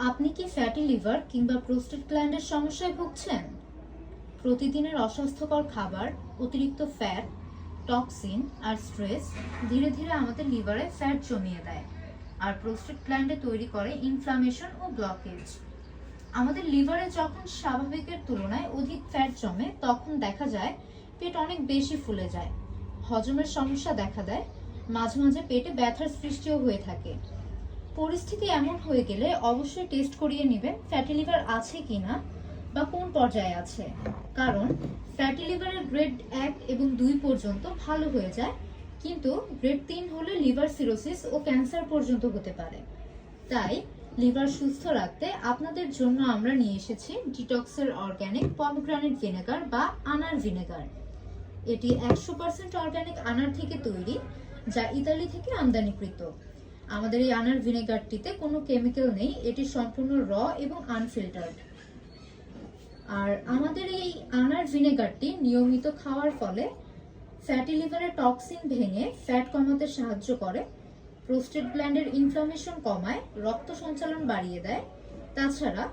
আপনি কি fatty liver কিংবা প্রোস্টেট গ্ল্যান্ডের সমস্যায় ভুগছেন? প্রতিদিনের অস্বাস্থ্যকর খাবার, অতিরিক্ত ফ্যাট, টক্সিন আর স্ট্রেস ধীরে ধীরে আমাদের লিভারে ফ্যাট জমিয়ে দেয় আর প্রোস্টেট গ্ল্যান্ডে তৈরি করে ইনফ্লামেশন ও ব্লকেজ। আমাদের লিভারে যখন স্বাভাবিকের তুলনায় অধিক ফ্যাট জমে তখন দেখা যায় পেট অনেক বেশি ফুলে যায়, হজমের সমস্যা দেখা দেয়, মাঝে মাঝে পেটে ব্যথার সৃষ্টিও হয়ে থাকে। পরিস্থিতি এমন হয়ে গেলে অবশ্যই টেস্ট করিয়ে নেবেন ফ্যাটি লিভার আছে কিনা বা কোন পর্যায়ে আছে, কারণ ফ্যাটি লিভারের গ্রেড 1 এবং 2 পর্যন্ত ভালো হয়ে যায়, কিন্তু গ্রেড 3 হলে লিভার সিরোসিস ও ক্যান্সার পর্যন্ত হতে পারে। তাই লিভার সুস্থ রাখতে আপনাদের জন্য আমরা নিয়ে এসেছি ডিটক্সের অর্গানিক পমগ্রানেট ভিনেগার বা আনার ভিনেগার। এটি 100% অর্গানিক আনার থেকে তৈরি, যা ইতালি থেকে আমদানিকৃত। আমাদের এই আনার ভিনেগারটিতে কোনো কেমিক্যাল নেই, এটি সম্পূর্ণ র এবং আনফিল্টার্ড। আর আমাদের এই আনার ভিনেগারটি নিয়মিত খাওয়ার ফলে ফ্যাটি লিভারের টক্সিন ভেঙে ফ্যাট কমাতে সাহায্য করে, প্রোস্টেট গ্ল্যান্ডের ইনফ্লামেশন কমায়, রক্ত সঞ্চালন বাড়িয়ে দেয়, তাছাড়া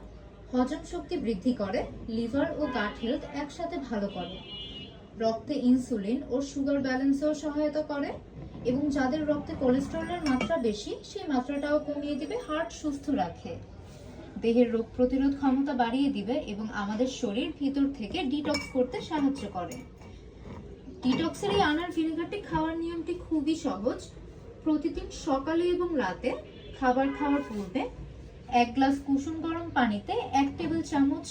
হজম শক্তি বৃদ্ধি করে, লিভার ও গাট হেলথ একসাথে ভালো করে, রক্তে ইনসুলিন ও সুগার ব্যালেন্সেও সহায়তা করে এবং যাদের রক্তে কোলেস্টেরলের মাত্রা বেশি সেই মাত্রাটাও কমিয়ে দিবে, হার্ট সুস্থ রাখে, দেহের রোগ প্রতিরোধ ক্ষমতা বাড়িয়ে দিবে এবং আমাদের শরীর ভিতর থেকে ডিটক্স করতে সাহায্য করে। ডিটক্সের এই আনার ভিনেগারটি খাওয়ার নিয়মটি খুবই সহজ। প্রতিদিন সকালে এবং রাতে খাবার খাওয়ার পূর্বে 1 গ্লাস কুসুম গরম পানিতে 1 টেবিল চামচ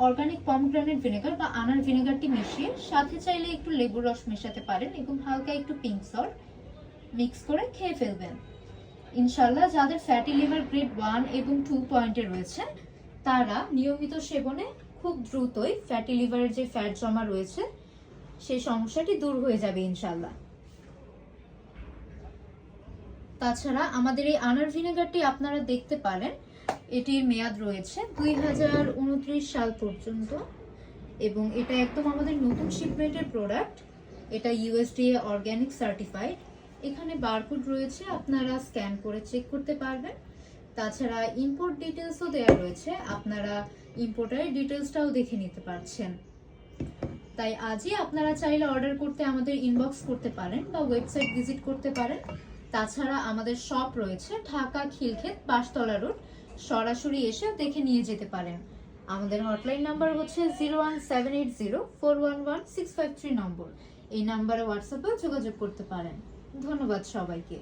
অর্গানিক পমগ্রানেট ভিনেগার বা আনার ভিনেগারটি মিশিয়ে সাথে চাইলে একটু লেবুর রস মেশাতে পারেন এবং হালকা একটু পিঙ্ক সল্ট মিক্স করে খেয়ে ফেলবেন। ইনশাল্লাহ যাদের ফ্যাটি লিভার গ্রেড 1 এবং 2 পয়েন্টে রয়েছে তারা নিয়মিত সেবনে খুব দ্রুতই ফ্যাটি লিভারের যে ফ্যাট জমা রয়েছে সেই সমস্যাটি দূর হয়ে যাবে ইনশাল্লাহ। তাছাড়া আমাদের এই আনার ভিনেগারটি আপনারা দেখতে পারেন, এটির মেয়াদ রয়েছে 2029 সাল পর্যন্ত এবং এটা একদম আমাদের নতুন শিপমেন্টের প্রোডাক্ট। এটা ইউএসডিএ অর্গানিক সার্টিফাইড। এখানে বারকোড রয়েছে, আপনারা স্ক্যান করে চেক করতে পারবেন। তাছাড়া ইম্পোর্ট ডিটেলসও দেওয়া রয়েছে, আপনারা ইম্পোর্টারের ডিটেলসটাও দেখে নিতে পারছেন। তাই আজই আপনারা চাইলে অর্ডার করতে আমাদের ইনবক্স করতে পারেন বা ওয়েবসাইট ভিজিট করতে পারেন। তাছাড়া আমাদের শপ রয়েছে ঢাকা খিলক্ষেত 5তলা রোড, সরাসরি এসে দেখে নিয়ে যেতে পারেন। আমাদের হটলাইন নাম্বার হচ্ছে 01780411653 নম্বর। এই নাম্বারে হোয়াটসঅ্যাপেও যোগাযোগ করতে পারেন। ধন্যবাদ সবাইকে।